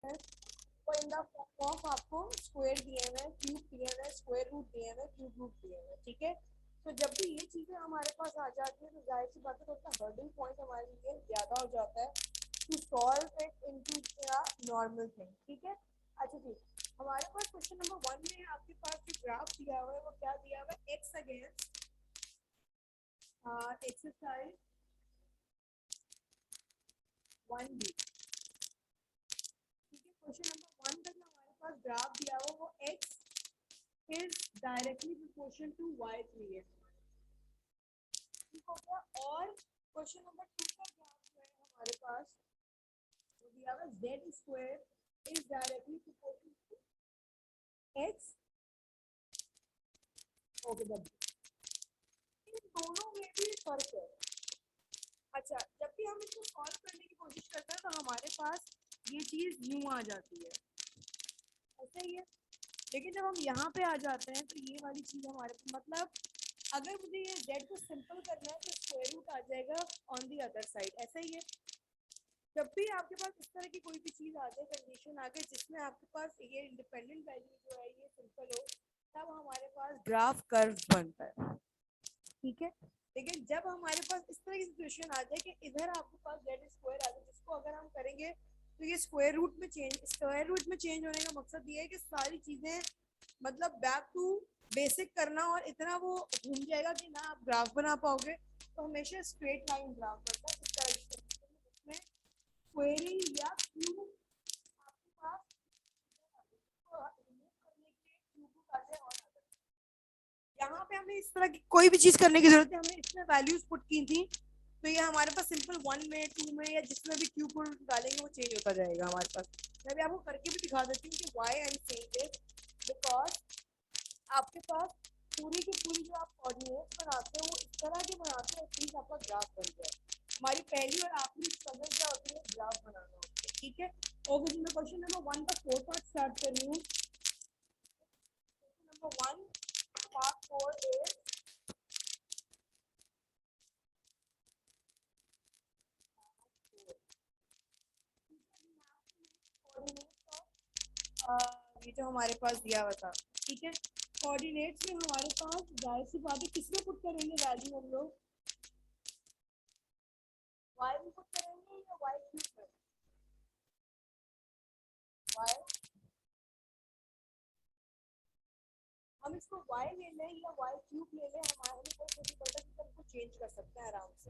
वो in the form of आपको square दिए हुए, क्यूब दिए हुए, स्क्वायर रूट दिए हुए, क्यूब रूट दिए हुए, ठीक है। तो जब भी ये चीजें हमारे पास आ जाती है तो जाहिर सी बात है तो उसका हर्डिंग पॉइंट हमारे लिए ज्यादा हो जाता है to solve it into normal thing, ठीक है। अच्छा जी, हमारे पास क्वेश्चन नंबर 1 में आपके पास जो ग्राफ दिया हुआ है वो क्या दिया हुआ है, एक्स अगेंस्ट एक्सरसाइज 1B, ठीक है। क्वेश्चन नंबर 1 का जो हमारे पास ग्राफ दिया हुआ वो x is directly proportional to y3 है, ठीक हो गया। और क्वेश्चन नंबर 2 का ग्राफ जो है हमारे पास वो दिया हुआ z square is directly proportional to x okay w, इन दोनों में भी फर्क है। अच्छा, जब भी हम इसको सॉल्व करने की कोशिश करते हैं तो हमारे पास ये चीज यूं आ जाती है, ऐसा ही है। लेकिन जब हम यहाँ पे आ जाते हैं तो ये वाली चीज हमारे मतलब अगर मुझे ये z को सिंपल करना है तो स्क्वायर रूट आ जाएगा ऑन दी अदर साइड, ऐसा ही है। जब भी आपके पास इस तरह की कोई भी चीज आ जाए, कंडीशन आ गई जिसमें आपके पास ये इंडिपेंडेंट वैल्यू जो है ये सिंपल हो, तब हमारे पास ग्राफ कर्व बनता है, ठीक है। लेकिन जब हमारे पास इस तरह की सिचुएशन आ जाए कि इधर आपके पास जेड स्क्वायर आ जाए, जिसको अगर हम करेंगे तो ये स्क्वायर रूट में चेंज होने का मकसद ये है कि सारी चीजें मतलब बैक टू बेसिक करना, और इतना वो घूम जाएगा कि ना आप ग्राफ बना पाओगे। तो हमेशा स्ट्रेट लाइन ग्राफ बनता है इस तरह की, जिसमें क्वेरी या क्यूब आपके पास रिमूव करने के लिए क्यूब आ जाए, और यहाँ पे हमें इस तरह की कोई भी चीज करने की जरूरत है, हमने इसमें वैल्यूज पुट की थी तो ये हमारे पास सिंपल 1 में 2 में या जिसमें भी क्यूब डालेंगे वो चेंज होता जाएगा हमारे पास। मैं भी आपको करके भी दिखा देती हूँ कि why I am saying this, because आपके पास पूरी की पूरी जो आप कोऑर्डिनेट्स बनाते हो वो इस तरह के बनाते हो प्लीज आपका ग्राफ बन जाए। हमारी पहली और आखिरी स्ट्रगल क्या होती है, ग्राफ बनाना होता है, ठीक है। ओके जी, मैं क्वेश्चन नंबर 1 का 4 पार्ट स्टार्ट कर रही हूँ। क्वेश्चन नंबर 1 पार्ट 4 इज ये जो हमारे पास दिया हुआ था, ठीक है। कोऑर्डिनेट्स में हमारे पास जाहिर सी बात है किसमें पुट करेंगे वैल्यू हम लोग, y में पुट करेंगे या y क्यूब में, y हम इसको y ले लें या y क्यूब ले लें, हमारे लिए कोई छोटी बड़ा चीज हमको चेंज कर सकते हैं आराम से।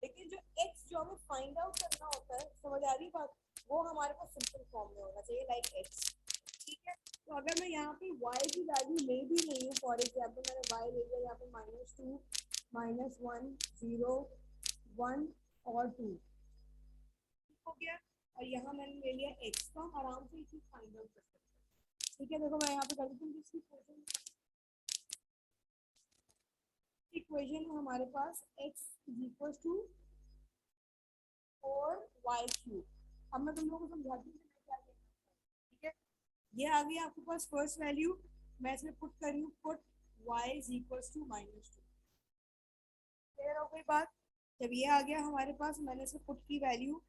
लेकिन जो x जो हमें फाइंड आउट करना होता है, समझ आ रही बात, वो हमारे पास सिंपल फॉर्म में होना चाहिए लाइक x, ठीक है। तो अगर मैं यहाँ पे y की वैल्यू ले भी रही हूँ, फॉर एग्जाम्पल मैंने y ले लिया यहाँ पे -2 -1 0 1 और 2, ठीक हो गया। और यहाँ मैंने ले लिया x, तो हम आराम से इसे फाइंड आउट कर सकते हैं, ठीक है। देखो मैं यहाँ पे कर देती हूँ इसकी इक्वेशन है हमारे पास x is equal to 4y cube. अब मैं तुम लोगों को समझाती हूँ मैं क्या लिखना है, ठीक है। ये आ गई आपके पास फर्स्ट वैल्यू, मैं इसमें पुट कर रही हूँ put y is equal to -2, clear हो गई बात। जब ये आ गया हमारे पास, मैंने इसमें पुट की वैल्यू,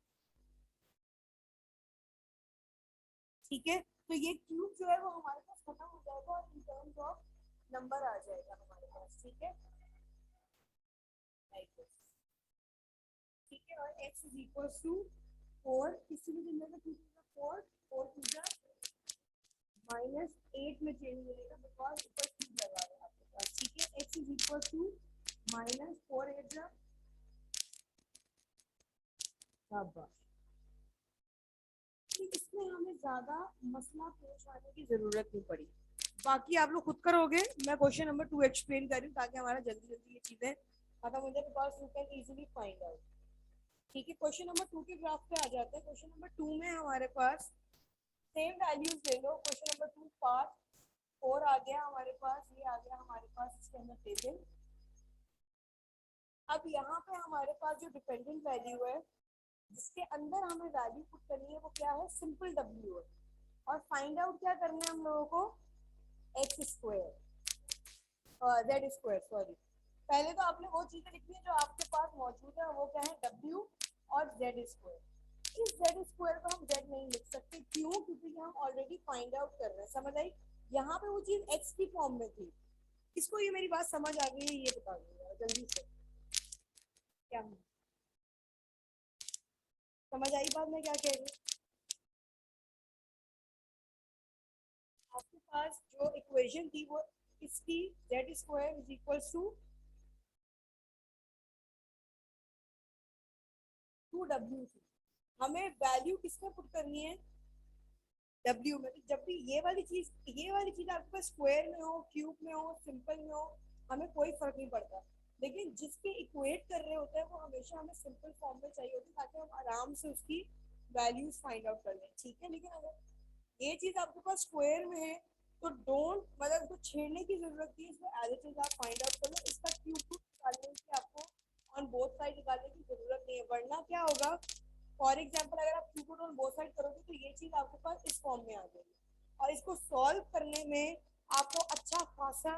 ठीक है। तो ये क्यूब जो है वो हमारे पास खत्म हो जाएगा और इन टर्म्स ऑफ नंबर आ जाएगा हमारे पास, ठीक है, लाइक दिस, ठीक है। और x इज इक्वल टू 4, किसी भी जगह पे 4 4 टू जा -8 में चेंज मिलेगा बिकॉज ऊपर क्यूब लगा है आपके पास, ठीक है। x इज इक्वल टू -4 8 जा शाबाश। इसमें हमें ज्यादा मसला पेश आने की जरूरत नहीं पड़ी, बाकी आप लोग खुद करोगे। मैं क्वेश्चन नंबर 2 एक्सप्लेन कर रही हूँ ताकि हमारा जल्दी जल्दी ये चीजें खत्म हो जाए, because you can easily find out, ठीक है। क्वेश्चन नंबर 2 के ग्राफ पे आ जाते हैं। क्वेश्चन नंबर 2 में हमारे पास सेम वैल्यूज ले लो, क्वेश्चन नंबर 2 पार्ट 4 आ गया हमारे पास, ये आ गया हमारे पास इसके अंदर टेबल। अब यहाँ पे हमारे पास जो डिपेंडेंट वैल्यू है जिसके अंदर हमें वैल्यू पुट करनी है वो क्या है, सिंपल w है। और फाइंड आउट क्या करना है हम लोगों को, x square Z square sorry. पहले तो आपने वो चीजें लिखनी है जो आपके पास मौजूद है, वो क्या है w और जेड स्क्वायर, इस जेड स्क्वायर को हम जेड नहीं लिख सकते, क्यों? क्योंकि हम ऑलरेडी फाइंड आउट कर रहे हैं, समझ आई? यहाँ पे वो चीज एक्स की फॉर्म में थी। इसको ये मेरी बात समझ आ गई है, ये बता दो जल्दी से क्या है? समझ आई बात मैं क्या कह रही हूँ? आपके पास जो इक्वेशन थी वो इसकी Z square is equal to W थी। हमें वैल्यू किसमें पुट करनी है? डब्ल्यू में। तो जब भी ये वाली चीज आपके पास स्क्वायर में हो, क्यूब में हो, सिंपल में हो, हमें कोई फर्क नहीं पड़ता। लेकिन जिसके इक्वेट कर रहे होते हैं वो हमेशा हमें सिंपल फॉर्म में चाहिए होती है, ताकि हम आराम से उसकी वैल्यूज फाइंड आउट कर लें, ठीक है? लेकिन अगर ये चीज आपके पास स्क्वायर में है तो डोंट, मतलब इसको छेड़ने की जरूरत नहीं है, इसको एज इट इज आप फाइंड आउट कर लो। इसका क्यूब रूट निकालने की आपको ऑन बोथ साइड निकालने की जरूरत नहीं है, वरना क्या होगा? फॉर एग्जाम्पल अगर आप cube root on both side करोगे तो ये चीज आपके पास इस फॉर्म में आ जाएगी, और इसको सॉल्व करने में आपको अच्छा खासा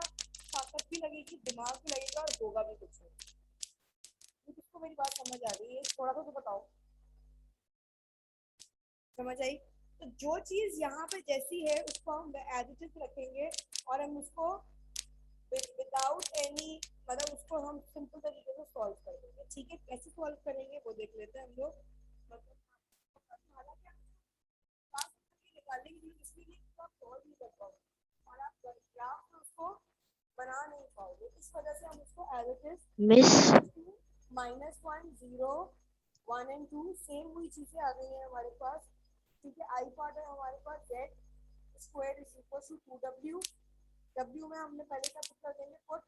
ताकत भी लगेगी, दिमाग भी लगेगा, और होगा भी कुछ नहीं। तो किसको मेरी बात समझ आ रही है? थोड़ा सा तो बताओ, समझ आई? तो जो चीज यहाँ पे जैसी है उसको हम एज इट इज रखेंगे, और हम उसको विदाउट एनी, मतलब उसको हम सिंपल तरीके से सॉल्व कर देंगे, ठीक है? कैसे सॉल्व करेंगे वो देख लेते हैं हम लोग। मतलब हालांकि आप निकालने की जरूरत इसलिए नहीं कि आप सॉल्व नहीं कर पाओगे और आप ग्राफ में उसको बना नहीं पाओगे, इस वजह से हम उसको as it is miss -1 0 1 and 2 same हुई चीजें आ गई हैं हमारे पास, ठीक है? आई पार्ट है हमारे पास z square is equal to 2w। w में हमने पहले क्या पुट कर देंगे? Put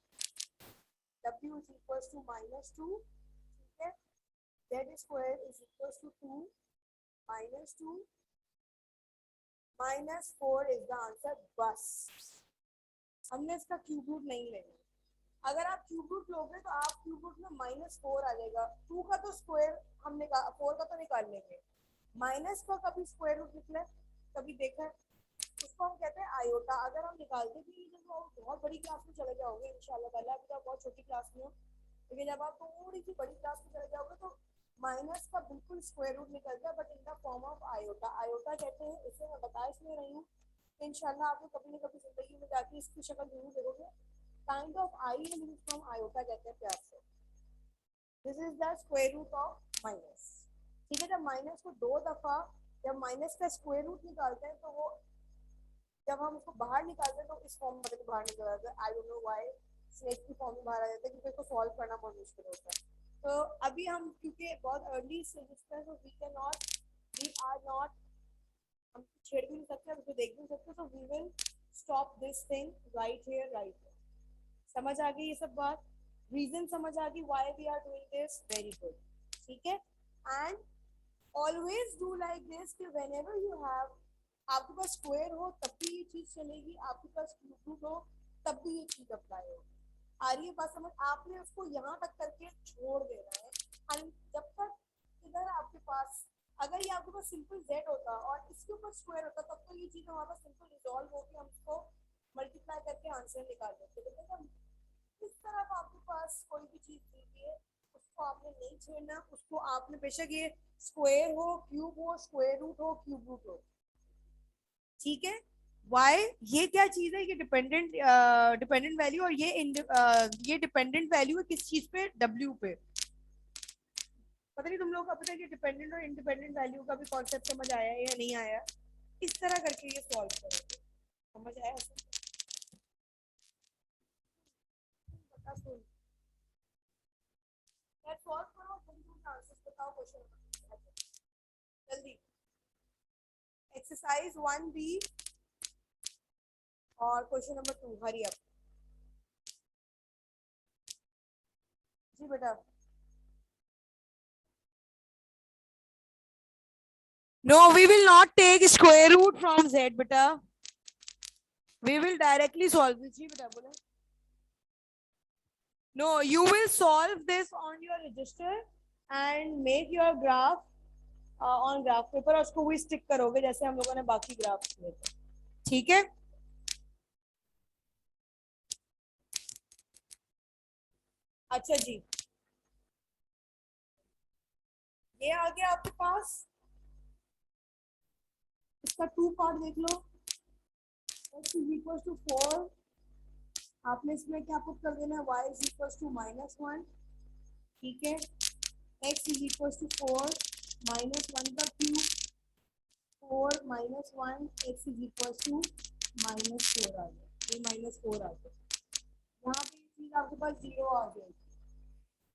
w is equal to -2, ठीक है? Z square is equal to 2 -2 -4 is the answer. बस हमने इसका क्यूब रूट नहीं लेना। अगर आप क्यूब रूट लोगे तो आप क्यूब रूट में -4 आ जाएगा। 2 का तो स्क्वायर हम निकाल, 4 का तो निकाल लेंगे, माइनस का कभी स्क्वायर रूट निकला कभी देखा है? उसको हम कहते हैं आयोटा। अगर हम निकालते भी हैं तो बहुत बड़ी क्लास में चले जाओगे इंशाल्लाह ताला, अभी तो आप बहुत छोटी क्लास में हो, लेकिन जब आप थोड़ी सी बड़ी क्लास में चले जाओगे तो माइनस का बिल्कुल स्क्वायर रूट निकलता है, but in the form of iota. Iota कहते हैं इसे, मैं बता इसलिए रही हूँ तो इंशाल्लाह आपको कभी ना कभी जिंदगी में जाके इसकी शक्ल जरूर देखोगे। Kind of I from iota कहते हैं प्यार से। This is the square root of minus, ठीक है? जब माइनस को दो दफा, जब माइनस का स्क्वायर रूट निकालते हैं तो वो, जब हम उसको बाहर निकालते हैं तो इस फॉर्म में बाहर निकल जाता है। I don't know why snake की फॉर्म में बाहर आ जाता है, क्योंकि इसको सॉल्व करना बहुत मुश्किल होता है। तो अभी हम क्योंकि बहुत अर्ली सेमेस्टर है, तो वी आर नॉट, हम छेड़ भी नहीं सकते, हम इसको देख भी नहीं सकते, तो we will stop this thing right here, right here. समझ आ गई ये सब बात? रीजन समझ आ गई why we are doing this? Very good, ठीक है? And always do like this कि व्हेनेवर यू हैव, आपके पास स्क्वायर हो तब भी ये चीज चलेगी, आपके पास क्यूब हो तब भी ये चीज अप्लाई होगी। आ रही है बात समझ? आपने उसको यहाँ तक करके छोड़ देना है, एंड जब तक इधर आपके पास, अगर ये आपके पास सिंपल जेड होता और इसके ऊपर स्क्वायर होता तब तो ये चीज हमारे पास सिंपल रिजॉल्व होकर हम उसको मल्टीप्लाई करके आंसर निकाल देते, लेकिन हम इस तरफ आपके पास कोई भी चीज दी है उसको आपने नहीं छेड़ना, उसको आपने बेशक ये स्क्वायर हो, क्यूब हो, स्क्वायर रूट हो, क्यूब रूट हो, ठीक है? वाई, ये क्या चीज है? ये डिपेंडेंट वैल्यू, और ये डिपेंडेंट वैल्यू है किस चीज पे? डब्ल्यू पे। पता नहीं तुम लोग को पता है कि डिपेंडेंट और इंडिपेंडेंट वैल्यू का भी कॉन्सेप्ट समझ आया है या नहीं आया? इस तरह करके ये सॉल्व करोगे, समझ आया? बता सुन, यार सॉल्व करो, जल्दी आंसर बताओ क्वेश्चन जल्दी। एक्सरसाइज 1B और क्वेश्चन नंबर 2, हरी अप। जी बेटा। No, we will not take square root from z, beta. We will directly solve this. जी बेटा बोले। No, you will solve this on your register and make your graph on graph paper, और उसको भी stick करोगे जैसे हम लोगों ने बाकी ग्राफ किए थे, ठीक है? अच्छा जी, ये आ गया आपके पास। इसका 2 पार्ट देख लो, x इज इक्वल टू 4, आपने इसमें क्या पुट कर देना है, y इज इक्वल टू -1, ठीक है, x इज इक्वल टू 4 -1 का cube, 4 -1 x is equal to -4 आ गया, ये -4 आ गया, यहाँ पे ये चीज आपके पास 0 आ जाएगी,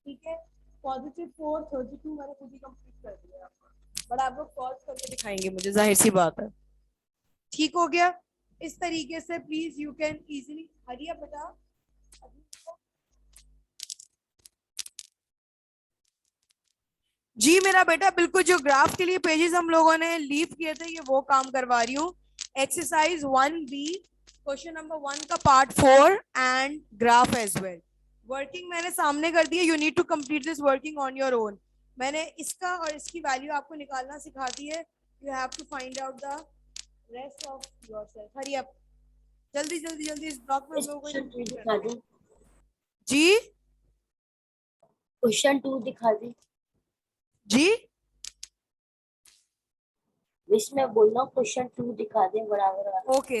ठीक है। +4 32 मैंने खुद ही कंप्लीट कर दिया आपका, बट आप लोग सॉल्व करके दिखाएंगे मुझे, जाहिर सी बात है, ठीक हो गया। इस तरीके से प्लीज यू कैन इजीली, हरिया बेटा जी, मेरा बेटा बिल्कुल जो ग्राफ के लिए पेजेस हम लोगों ने लीव किए थे ये वो काम करवा रही हूँ। एक्सरसाइज 1B क्वेश्चन नंबर 1 का part 4 and graph as well. Working मैंने सामने कर दी है, you need to complete this working on your own. मैंने इसका और इसकी वैल्यू आपको निकालना सिखा दी है, you have to find out the rest of yourself. Hurry up, जल्दी जल्दी जल्दी, इस ब्लॉक में हम लोगों को कंप्लीट करना है जी। क्वेश्चन 2 दिखा दे जी विश, मैं बोल रहा हूँ क्वेश्चन 2 दिखा दे बराबर वाला। ओके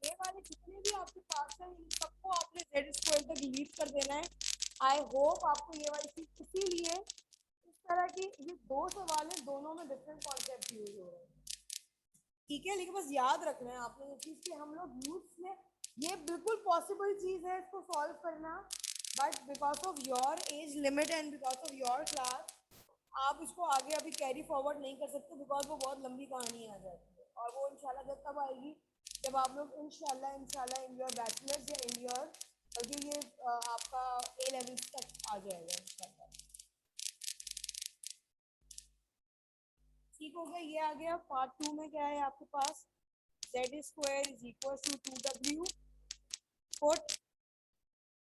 ये वाले जितने भी आपके पास है इन सबको आपने जेड स्क्वायर तक लीव कर देना है। आई होप आपको ये वाली चीज, इसीलिए इस तरह की ये 2 सवाल है, दोनों में डिफरेंट कॉन्सेप्ट यूज हो रहे हैं, ठीक है। लेकिन बस याद रखना है आपने ये चीज कि हम लोग यूथ में ये बिल्कुल पॉसिबल चीज है इसको सॉल्व करना, but because of your age limit and because of your class आप इसको आगे अभी कैरी फॉरवर्ड नहीं कर सकते, बिकॉज वो बहुत लंबी कहानी आ जाती है, और वो इंशाल्लाह जब तब आएगी जब आप लोग इंशाल्लाह इन योर बैचलर्स या इन योर जो ये आपका A लेवल तक आ जाएगा इंशाल्लाह, ठीक हो गया। ये आ गया। पार्ट 2 में क्या है आपके पास, z square is equal to 2w, put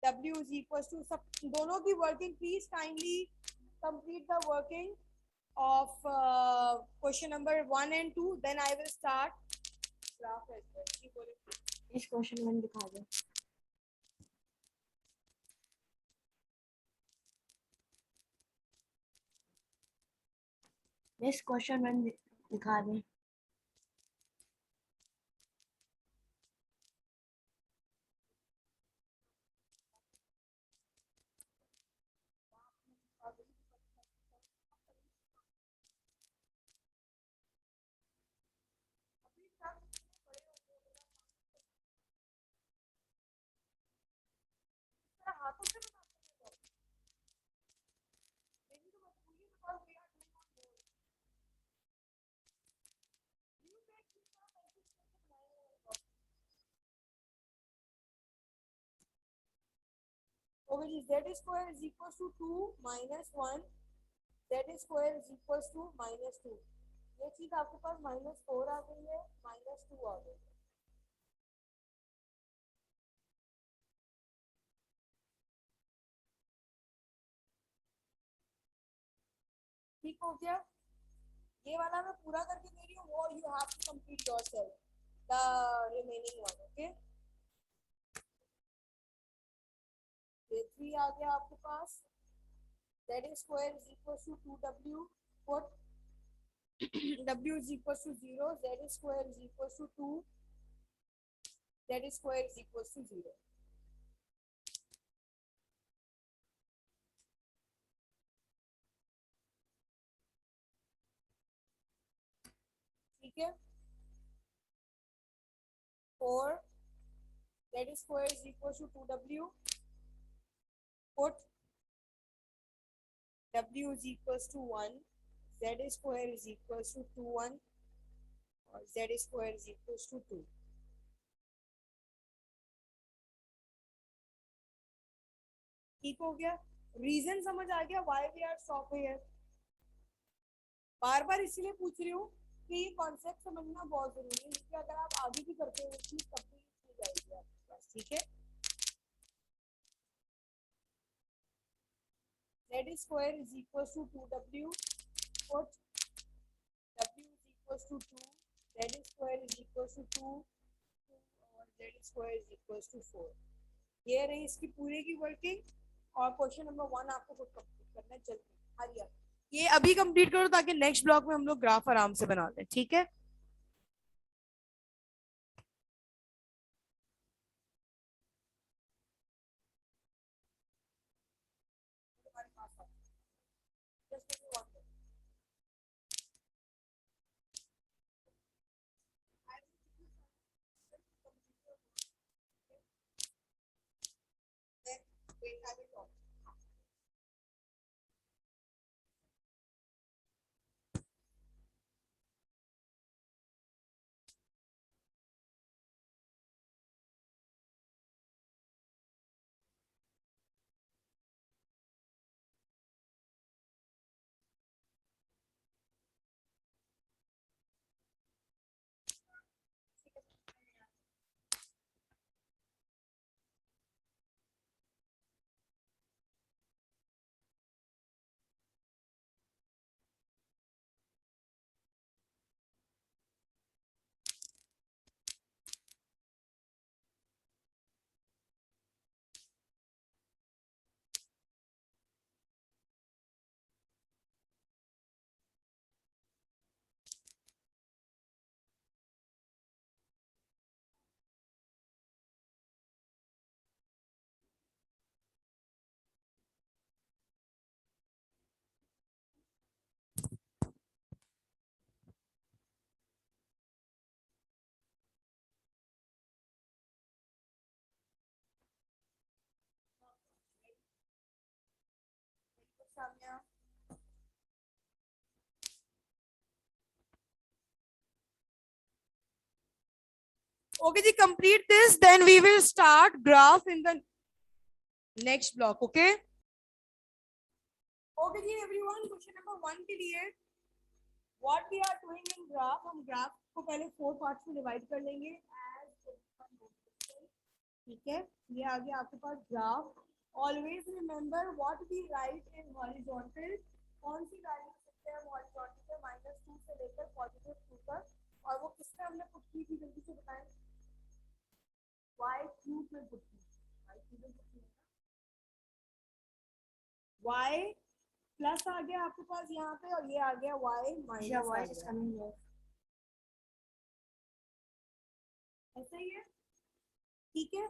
w is equal to, सब दोनों की working please kindly complete the working of question number 1 and 2, then I will start graph as well. जी बोलिए। इस क्वेश्चन 1 दिखा दे। इस क्वेश्चन 1 दिखा दे। हाथों से बनाते हैं मेरी तो मजबूरी है because we are doing our goal. You guys किस तरह practice करके बनाएंगे? Okay, z square is equals to 2 minus 1, z square is equals to minus 2, ये चीज आपके पास -4 आ गई है, -2 आ गई है, ठीक हो गया। ये वाला मैं पूरा करके दे रही हूँ, वो you have to complete yourself the remaining one, okay. ये 3 आ गया आपके पास, z square is equal to 2w, put w is equal to 0, z square is equal to 2, z square is equal to 0, ठीक है। 4 z square is equal to 2w, put w is equal to 1, z square is equal to 2 1, और z square is equal to 2, ठीक हो गया। Reason समझ आ गया why we are stop here, बार बार इसीलिए पूछ रही हूँ कि ये कॉन्सेप्ट समझना बहुत जरूरी है, इसलिए अगर आप आगे भी करते हो चीज तब भी चीज आएगी आपके पास, ठीक है। z square is equal to 2w, put w is equal to 2, z square is equal to 2, और z square is equal to 4, ये रही इसकी पूरे की वर्किंग, और क्वेश्चन नंबर 1 आपको खुद कंप्लीट करना है, जल्दी हरी up। ये अभी कंप्लीट करो ताकि नेक्स्ट ब्लॉक में हम लोग ग्राफ आराम से बना लें, ठीक है। Okay ji, complete this, then we will start graph in the next block, okay? Okay ji everyone, question number 1 के लिए what we are doing in graph, हम ग्राफ को पहले 4 पार्ट्स में डिवाइड कर लेंगे as, ठीक है। ये आ गया आपके पास graph. Always remember what we write in horizontal, कौन सी वैल्यू सकते हैं हॉरिजॉन्टल पे -2 से लेकर +2 तक, और वो किसमें हमने पुट की थी, जल्दी से बताएं। y क्यूब में पुट की, y क्यूब में पुट की, y प्लस आ गया आपके पास यहाँ पे, और ये आ गया y माइनस, ऐसा ही है, ठीक है।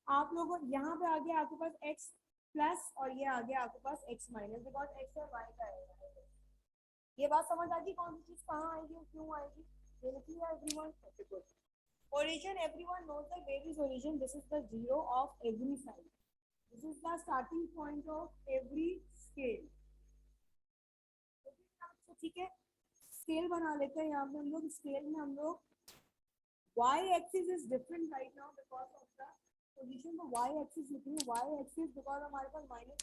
आप लोगों यहाँ पे आ गया आपके पास x प्लस, और ये आ गया आपके पास x माइनस, बिकॉज x और y का है। ये बात समझ आ गई कौन सी चीज कहाँ आएगी और क्यों आएगी, ये लिखिए everyone. Origin, everyone knows that where is origin? This is the zero of every side. This is the starting point of every scale. तो ठीक है, स्केल बना लेते हैं यहाँ पे हम लोग। स्केल में हम लोग y axis is different right now because of the position, तो y axis लिख रही हूँ, y axis because हमारे पास माइनस,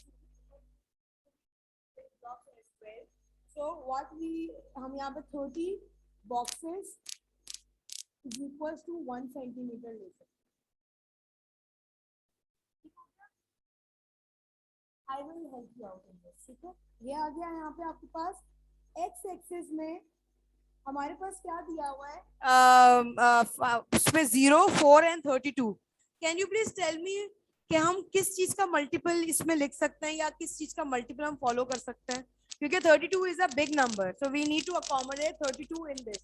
so what we, हम यहाँ पे 30 boxes is equals to 1 centimeter ले सकते हैं। I will help you out in this, ठीक है। ये आ गया यहाँ पे आपके पास x एक्सिस में हमारे पास क्या दिया हुआ है, उसमें 0, 4 and 32। Can you please tell me कि हम किस चीज का मल्टीपल इसमें लिख सकते हैं, या किस चीज का मल्टीपल हम फॉलो कर सकते हैं, क्योंकि 32 is a big number, so we need to accommodate 32 in this.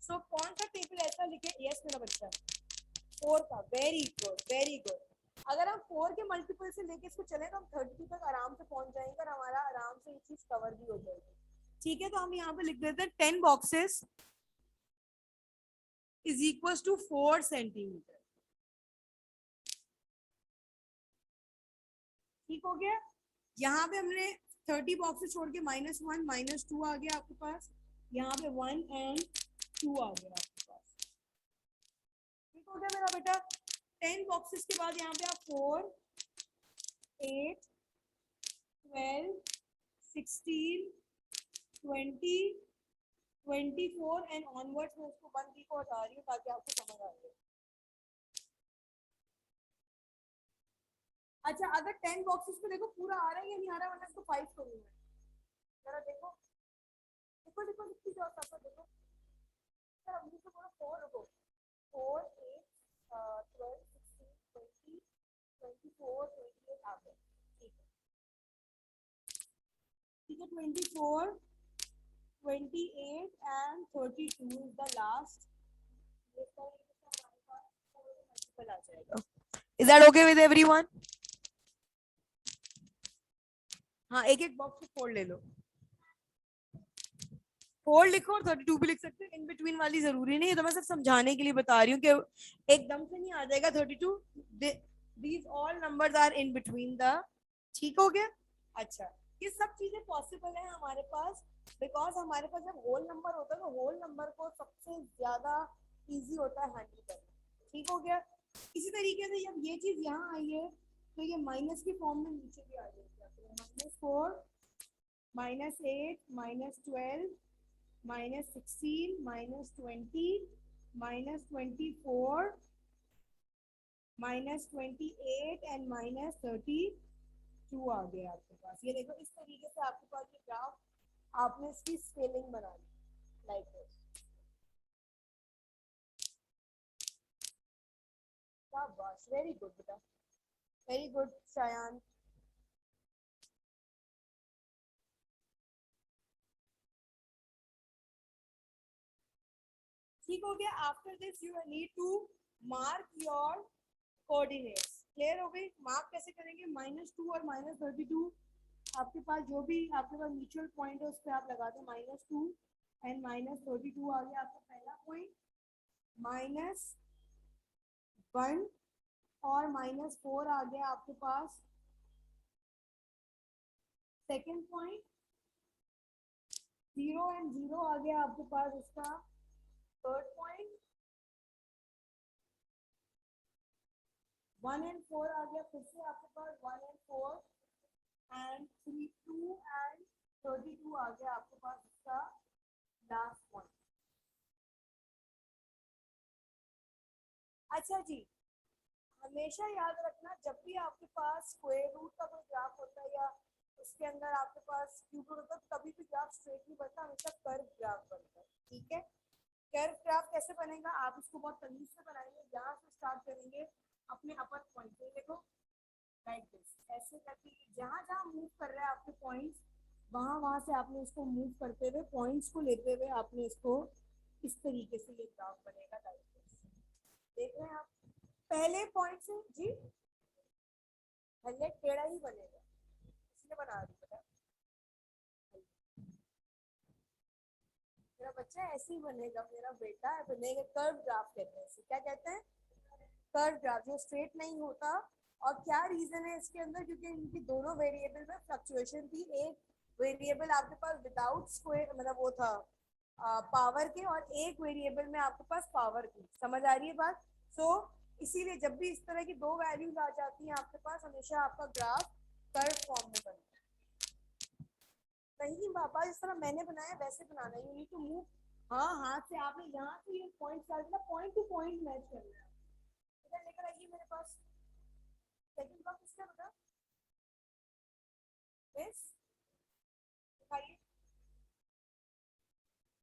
So कौन सा टेबल ऐसा लिखे, यस मेरा बच्चा, 4 का, वेरी गुड वेरी गुड। अगर हम 4 के मल्टीपल से लेके इसको चले तो हम 32 तक आराम से पहुंच जाएंगे, और हमारा आराम से ये चीज कवर भी हो जाएगी, ठीक है। तो हम यहाँ पे लिख देते हैं 10 boxes is equal to 4 centimetre, ठीक हो गया। यहाँ पे हमने 30 बॉक्सेस छोड़ के -1 -2 आ गया आपके पास, यहाँ पे 1 एंड 2 आ गया आपके पास, ठीक हो गया मेरा बेटा। 10 बॉक्सेस के बाद यहाँ पे आप 4, 8, 12, 16, 20, 24 एंड ऑनवर्ड्स में उसको 1 को हटा रही हूँ ताकि आपको समझ आ जाए। अच्छा, अगर 10 बॉक्सेस पे देखो पूरा आ रहा है या नहीं आ रहा है, वरना इसको 5 करूंगा, जरा देखो देखो देखो, लिखती जाओ साथ साथ देखो। सर अभी से बोलो 4 रुको, 4, 8, 12, 16, 20, 24, 28 आ गए। ठीक है, ठीक है, 24, 28 and 32 is the last. इस तरीके से हमारे पास 4 मल्टीपल आ जाएगा। Is that okay with everyone? हाँ, एक एक बॉक्स फोल्ड ले लो, फोल्ड लिखो और 32 भी लिख सकते हो, इन बिटवीन वाली जरूरी नहीं है, तो मैं सिर्फ समझाने के लिए बता रही हूँ कि एकदम से नहीं आ जाएगा 32, these all numbers are in between the, ठीक हो गया। अच्छा, ये सब चीजें पॉसिबल है हमारे पास, बिकॉज हमारे पास जब होल नंबर होता है तो होल नंबर को सबसे ज्यादा इजी होता है हैंडल करना, ठीक हो गया। इसी तरीके से जब ये चीज यहाँ आई है तो ये माइनस की फॉर्म में नीचे भी आ जाएगी, -4, -8, -12, -16, -20, -24, -28 एंड -32 आ गया आपके पास। ये देखो, इस तरीके से आपके पास ये ग्राफ, आपने इसकी स्केलिंग बनानी लाइक दिस। शाबाश, वेरी गुड बेटा, वेरी गुड शायान। ठीक हो गया। After this you need to mark your coordinates. Clear हो गई? मार्क कैसे करेंगे? -2 और -32 आपके पास जो भी आपके पास म्यूचुअल पॉइंट है उस पर आप लगा दें -2 एंड -32 आ गया आपका पहला पॉइंट, -1 और -4 आ गया आपके पास सेकेंड पॉइंट, 0 एंड 0 आ गया आपके पास इसका थर्ड पॉइंट, 1 एंड 4 आ गया फिर से आपके पास 1 एंड 4 एंड 3, 2 एंड 32 आ गया आपके पास इसका लास्ट पॉइंट। अच्छा जी, हमेशा याद रखना जब भी आपके पास स्क्वायर रूट का कोई ग्राफ होता है या उसके अंदर आपके पास क्यूब रूट होता है, कभी भी ग्राफ स्ट्रेट नहीं बनता, हमेशा कर्व ग्राफ बनता है, ठीक है। कर्व ग्राफ कैसे बनेगा? आप इसको बहुत तमीज से बनाएंगे, यहाँ से स्टार्ट करेंगे अपने अपर पॉइंट से, देखो लाइक दिस, ऐसे करके जहाँ जहाँ मूव कर रहे हैं आपके पॉइंट्स, वहाँ से आपने इसको मूव करते हुए पॉइंट्स को लेते हुए आपने इसको इस तरीके से ये ग्राफ बनेगा लाइक दिस। देख रहे हैं आप? पहले पॉइंट से जी पहले टेढ़ा ही बनेगा, इसलिए बना रही बेटा, मेरा बच्चा ऐसे ही बनेगा, मेरा बेटा बनेगा। कर्व ग्राफ कहते हैं इसे, क्या कहते हैं? कर्व ग्राफ, जो स्ट्रेट नहीं होता। और क्या रीजन है इसके अंदर? क्योंकि इनकी दोनों वेरिएबल में फ्लक्चुएशन थी, एक वेरिएबल आपके पास विदाउट स्क्वायर मतलब वो था पावर के, और एक वेरिएबल में आपके पास पावर थी। समझ आ रही है बात? सो इसीलिए जब भी इस तरह की दो वैल्यूज आ जाती हैं आपके पास, हमेशा आपका ग्राफ कर्व फॉर्म में बनता है। नहीं पापा, जिस तरह मैंने बनाया वैसे बनाना है, यू नीड टू मूव। हाँ, हाथ से आपने यहाँ से ये पॉइंट डाल देना, पॉइंट टू पॉइंट मैच करना है। इधर लेकर आइए मेरे पास, सेकंड बॉक्स किसका बता? दिस दिखाइए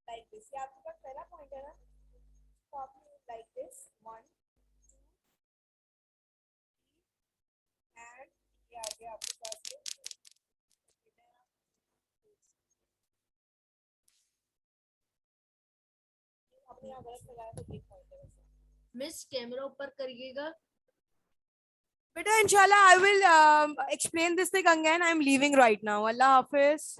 लाइक दिस, ये आपके पास पहला पॉइंट है ना, तो आपने लाइक दिस 1 2 एंड ये आ गया आपके पास ये आपने यहाँ गलत लगाया तो एक पॉइंट है वैसे। मिस कैमरा ऊपर करिएगा। बेटा इंशाल्लाह I will explain this thing again. I am leaving right now. Allah Hafiz.